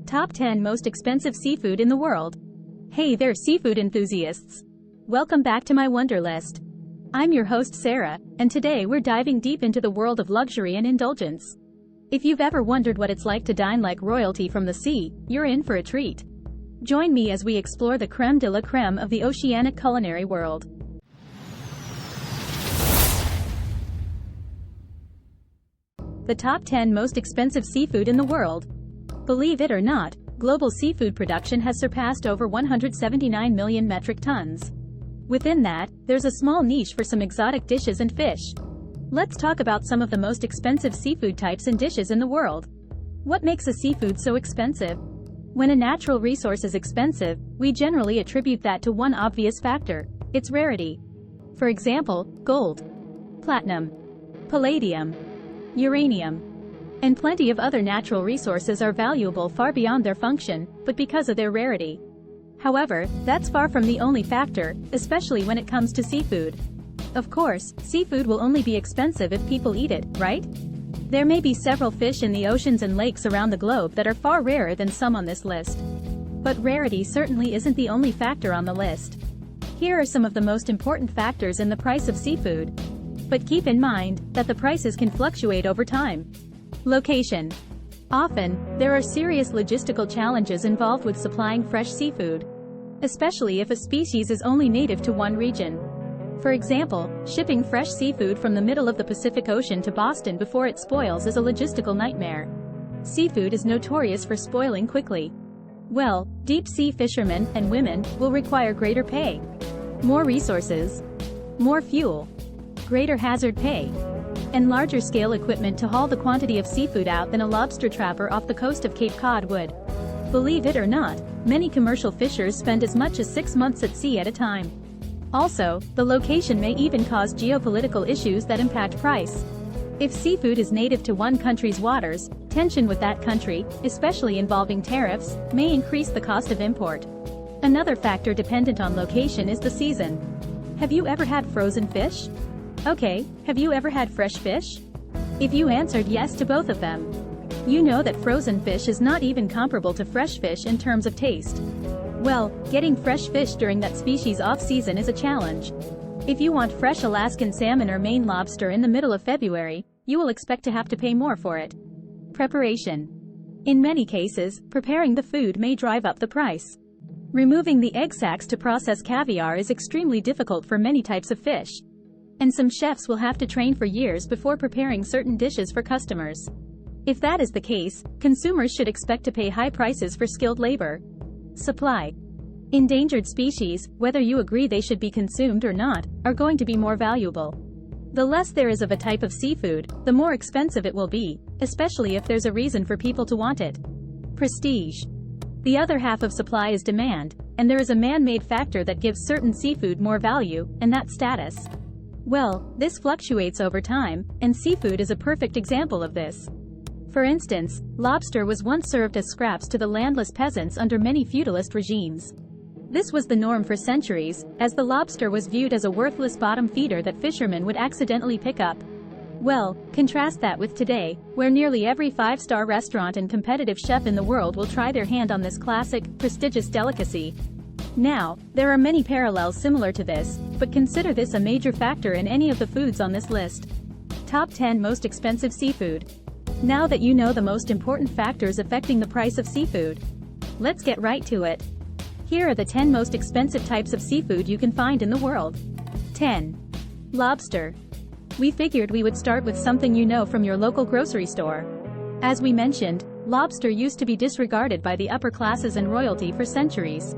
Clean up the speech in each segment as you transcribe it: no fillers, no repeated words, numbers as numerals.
Top 10 Most Expensive Seafood in the World. Hey there, seafood enthusiasts! Welcome back to my Wonder List. I'm your host Sarah, and today we're diving deep into the world of luxury and indulgence. If you've ever wondered what it's like to dine like royalty from the sea, you're in for a treat. Join me as we explore the creme de la creme of the oceanic culinary world. The top 10 most expensive seafood in the world. Believe it or not, global seafood production has surpassed over 179 million metric tons. Within that, there's a small niche for some exotic dishes and fish. Let's talk about some of the most expensive seafood types and dishes in the world. What makes a seafood so expensive? When a natural resource is expensive, we generally attribute that to one obvious factor: its rarity. For example, gold, platinum, palladium, uranium, and plenty of other natural resources are valuable far beyond their function, but because of their rarity. However, that's far from the only factor, especially when it comes to seafood. Of course, seafood will only be expensive if people eat it, right? There may be several fish in the oceans and lakes around the globe that are far rarer than some on this list. But rarity certainly isn't the only factor on the list. Here are some of the most important factors in the price of seafood. But keep in mind that the prices can fluctuate over time. Location. Often, there are serious logistical challenges involved with supplying fresh seafood, especially if a species is only native to one region. For example, shipping fresh seafood from the middle of the Pacific Ocean to Boston before it spoils is a logistical nightmare. Seafood is notorious for spoiling quickly. Well, deep-sea fishermen and women will require greater pay, more resources, more fuel, greater hazard pay, and larger-scale equipment to haul the quantity of seafood out than a lobster trapper off the coast of Cape Cod would. Believe it or not, many commercial fishers spend as much as 6 months at sea at a time. Also, the location may even cause geopolitical issues that impact price. If seafood is native to one country's waters, tension with that country, especially involving tariffs, may increase the cost of import. Another factor dependent on location is the season. Have you ever had frozen fish? Okay, have you ever had fresh fish? If you answered yes to both of them, you know that frozen fish is not even comparable to fresh fish in terms of taste. Well, getting fresh fish during that species' off-season is a challenge. If you want fresh Alaskan salmon or Maine lobster in the middle of February, you will expect to have to pay more for it. Preparation. In many cases, preparing the food may drive up the price. Removing the egg sacs to process caviar is extremely difficult for many types of fish, and some chefs will have to train for years before preparing certain dishes for customers. If that is the case, consumers should expect to pay high prices for skilled labor. Supply. Endangered species, whether you agree they should be consumed or not, are going to be more valuable. The less there is of a type of seafood, the more expensive it will be, especially if there's a reason for people to want it. Prestige. The other half of supply is demand, and there is a man-made factor that gives certain seafood more value, and that's status. Well, this fluctuates over time, and seafood is a perfect example of this. For instance, lobster was once served as scraps to the landless peasants under many feudalist regimes. This was the norm for centuries, as the lobster was viewed as a worthless bottom feeder that fishermen would accidentally pick up. Well, contrast that with today, where nearly every five-star restaurant and competitive chef in the world will try their hand on this classic, prestigious delicacy. Now, there are many parallels similar to this, but consider this a major factor in any of the foods on this list. Top 10 Most Expensive Seafood. Now that you know the most important factors affecting the price of seafood, let's get right to it. Here are the 10 most expensive types of seafood you can find in the world. 10. Lobster. We figured we would start with something you know from your local grocery store. As we mentioned, lobster used to be disregarded by the upper classes and royalty for centuries,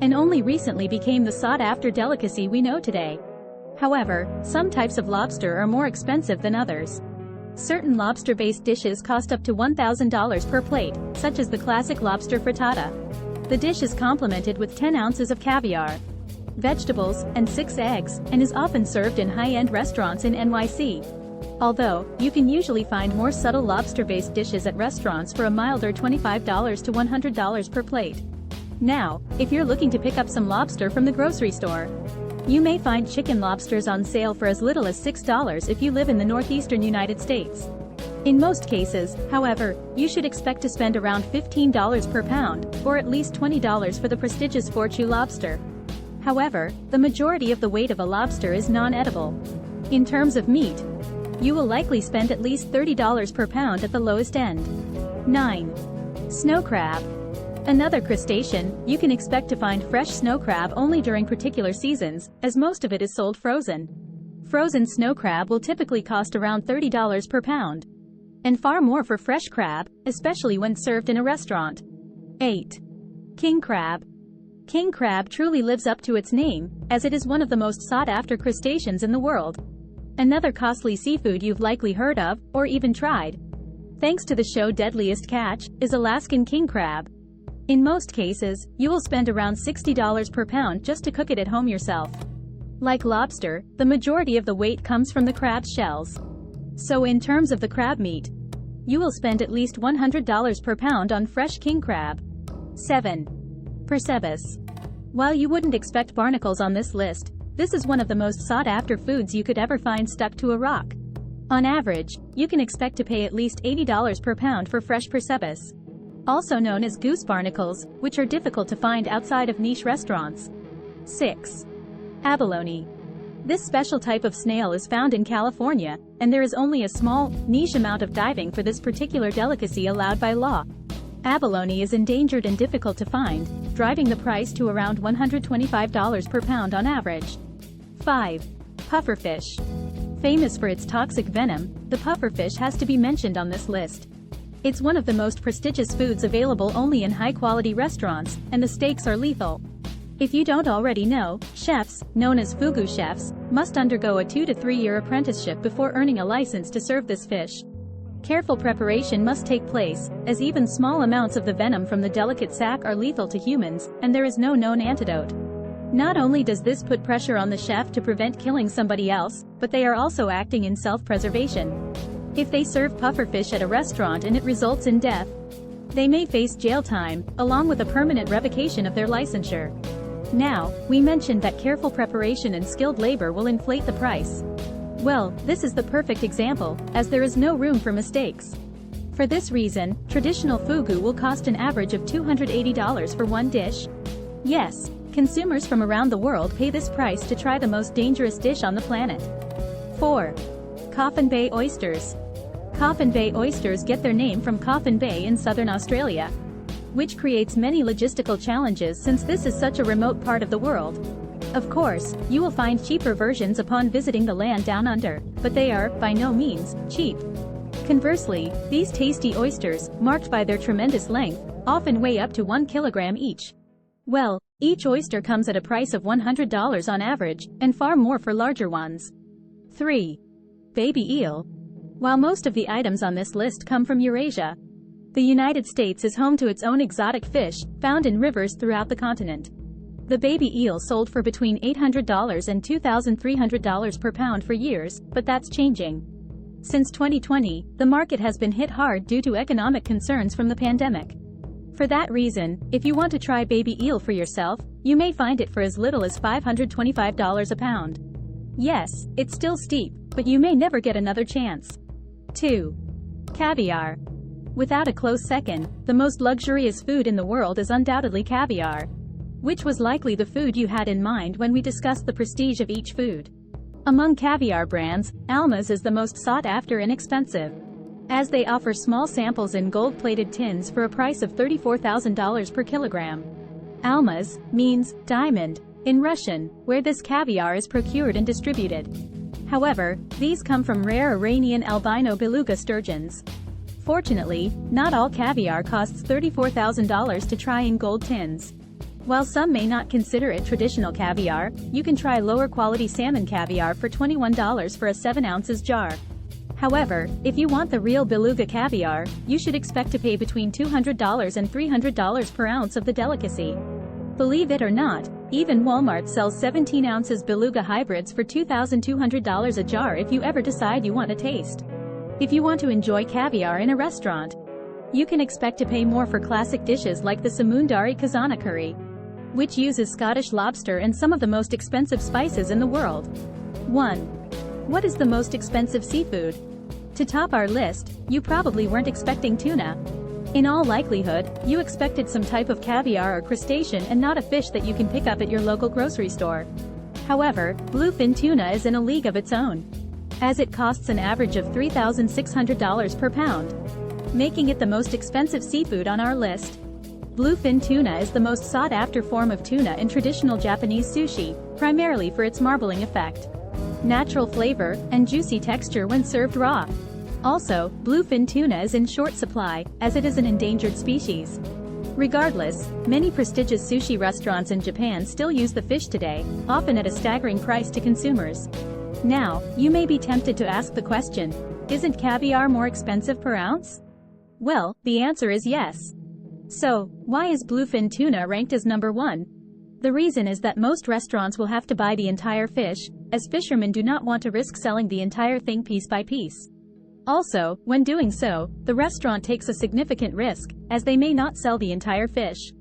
and only recently became the sought-after delicacy we know today. However, some types of lobster are more expensive than others. Certain lobster-based dishes cost up to $1,000 per plate, such as the classic lobster frittata. The dish is complemented with 10 ounces of caviar, vegetables, and 6 eggs, and is often served in high-end restaurants in NYC. Although, you can usually find more subtle lobster-based dishes at restaurants for a milder $25 to $100 per plate. Now, if you're looking to pick up some lobster from the grocery store, you may find chicken lobsters on sale for as little as $6 if you live in the northeastern United States. In most cases, however, you should expect to spend around $15 per pound, or at least $20 for the prestigious Fortune lobster. However, the majority of the weight of a lobster is non-edible. In terms of meat, you will likely spend at least $30 per pound at the lowest end. 9. Snow crab. Another crustacean, you can expect to find fresh snow crab only during particular seasons, as most of it is sold frozen. Frozen snow crab will typically cost around $30 per pound. And far more for fresh crab, especially when served in a restaurant. 8. King crab. King crab truly lives up to its name, as it is one of the most sought-after crustaceans in the world. Another costly seafood you've likely heard of, or even tried, thanks to the show Deadliest Catch, is Alaskan king crab. In most cases, you will spend around $60 per pound just to cook it at home yourself. Like lobster, the majority of the weight comes from the crab's shells. So in terms of the crab meat, you will spend at least $100 per pound on fresh king crab. 7. Percebes. While you wouldn't expect barnacles on this list, this is one of the most sought-after foods you could ever find stuck to a rock. On average, you can expect to pay at least $80 per pound for fresh percebes, also known as goose barnacles, which are difficult to find outside of niche restaurants. 6. Abalone. This special type of snail is found in California, and there is only a small, niche amount of diving for this particular delicacy allowed by law. Abalone is endangered and difficult to find, driving the price to around $125 per pound on average. 5. Pufferfish. Famous for its toxic venom, the pufferfish has to be mentioned on this list. It's one of the most prestigious foods available only in high-quality restaurants, and the stakes are lethal. If you don't already know, chefs, known as fugu chefs, must undergo a 2 to 3 year apprenticeship before earning a license to serve this fish. Careful preparation must take place, as even small amounts of the venom from the delicate sac are lethal to humans, and there is no known antidote. Not only does this put pressure on the chef to prevent killing somebody else, but they are also acting in self-preservation. If they serve pufferfish at a restaurant and it results in death, they may face jail time, along with a permanent revocation of their licensure. Now, we mentioned that careful preparation and skilled labor will inflate the price. Well, this is the perfect example, as there is no room for mistakes. For this reason, traditional fugu will cost an average of $280 for one dish. Yes, consumers from around the world pay this price to try the most dangerous dish on the planet. 4. Coffin Bay oysters. Coffin Bay oysters get their name from Coffin Bay in southern Australia, which creates many logistical challenges since this is such a remote part of the world. Of course, you will find cheaper versions upon visiting the land down under, but they are, by no means, cheap. Conversely, these tasty oysters, marked by their tremendous length, often weigh up to 1 kilogram each. Well, each oyster comes at a price of $100 on average, and far more for larger ones. 3. Baby eel. While most of the items on this list come from Eurasia, the United States is home to its own exotic fish, found in rivers throughout the continent. The baby eel sold for between $800 and $2,300 per pound for years, but that's changing. Since 2020, the market has been hit hard due to economic concerns from the pandemic. For that reason, if you want to try baby eel for yourself, you may find it for as little as $525 a pound. Yes, it's still steep, but you may never get another chance. 2. Caviar. Without a close second, the most luxurious food in the world is undoubtedly caviar, which was likely the food you had in mind when we discussed the prestige of each food. Among caviar brands, Alma's is the most sought after and expensive, as they offer small samples in gold-plated tins for a price of $34,000 per kilogram. Alma's means diamond in Russian, where this caviar is procured and distributed. However, these come from rare Iranian albino beluga sturgeons. Fortunately, not all caviar costs $34,000 to try in gold tins. While some may not consider it traditional caviar, you can try lower quality salmon caviar for $21 for a 7 ounces jar. However, if you want the real beluga caviar, you should expect to pay between $200 and $300 per ounce of the delicacy. Believe it or not, even Walmart sells 17 ounces beluga hybrids for $2,200 a jar if you ever decide you want a taste. If you want to enjoy caviar in a restaurant, you can expect to pay more for classic dishes like the Samundari Khazana curry, which uses Scottish lobster and some of the most expensive spices in the world. 1. What is the most expensive seafood? To top our list, you probably weren't expecting tuna. In all likelihood, you expected some type of caviar or crustacean and not a fish that you can pick up at your local grocery store. However, bluefin tuna is in a league of its own, as it costs an average of $3,600 per pound, making it the most expensive seafood on our list. Bluefin tuna is the most sought-after form of tuna in traditional Japanese sushi, primarily for its marbling effect, natural flavor, and juicy texture when served raw. Also, bluefin tuna is in short supply, as it is an endangered species. Regardless, many prestigious sushi restaurants in Japan still use the fish today, often at a staggering price to consumers. Now, you may be tempted to ask the question, isn't caviar more expensive per ounce? Well, the answer is yes. So, why is bluefin tuna ranked as number 1? The reason is that most restaurants will have to buy the entire fish, as fishermen do not want to risk selling the entire thing piece by piece. Also, when doing so, the restaurant takes a significant risk, as they may not sell the entire fish.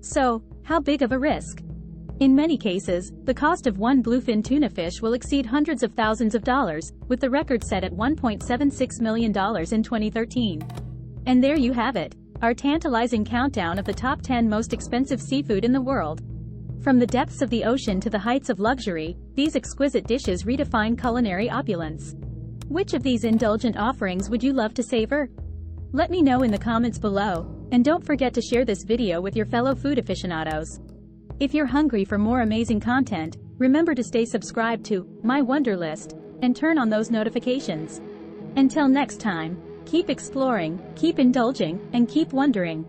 So, how big of a risk? In many cases, the cost of one bluefin tuna fish will exceed hundreds of thousands of dollars, with the record set at $1.76 million in 2013. And there you have it, our tantalizing countdown of the top 10 most expensive seafood in the world. From the depths of the ocean to the heights of luxury, these exquisite dishes redefine culinary opulence. Which of these indulgent offerings would you love to savor? Let me know in the comments below, and don't forget to share this video with your fellow food aficionados. If you're hungry for more amazing content, remember to stay subscribed to My Wonder List and turn on those notifications. Until next time, keep exploring, keep indulging, and keep wondering.